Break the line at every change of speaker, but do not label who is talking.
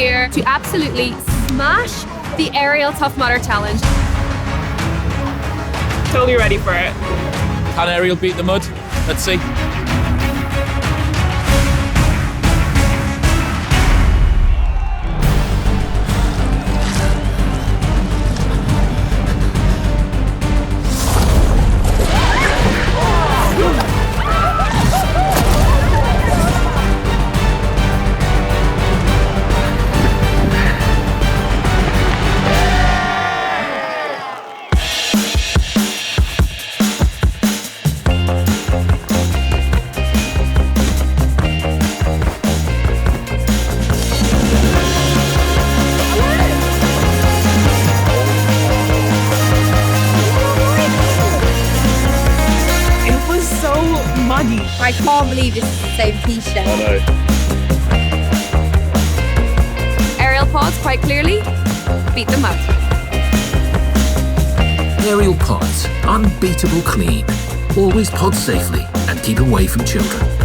here to absolutely smash the Ariel Tough Mudder Challenge.
Totally ready for it.
Can Ariel beat the mud? Let's see.
Muddy.
I can't believe this is the same t-shirt.
I know.
Ariel PODS quite clearly beat the mud.
Ariel PODS, unbeatable clean. Always pod safely and keep away from children.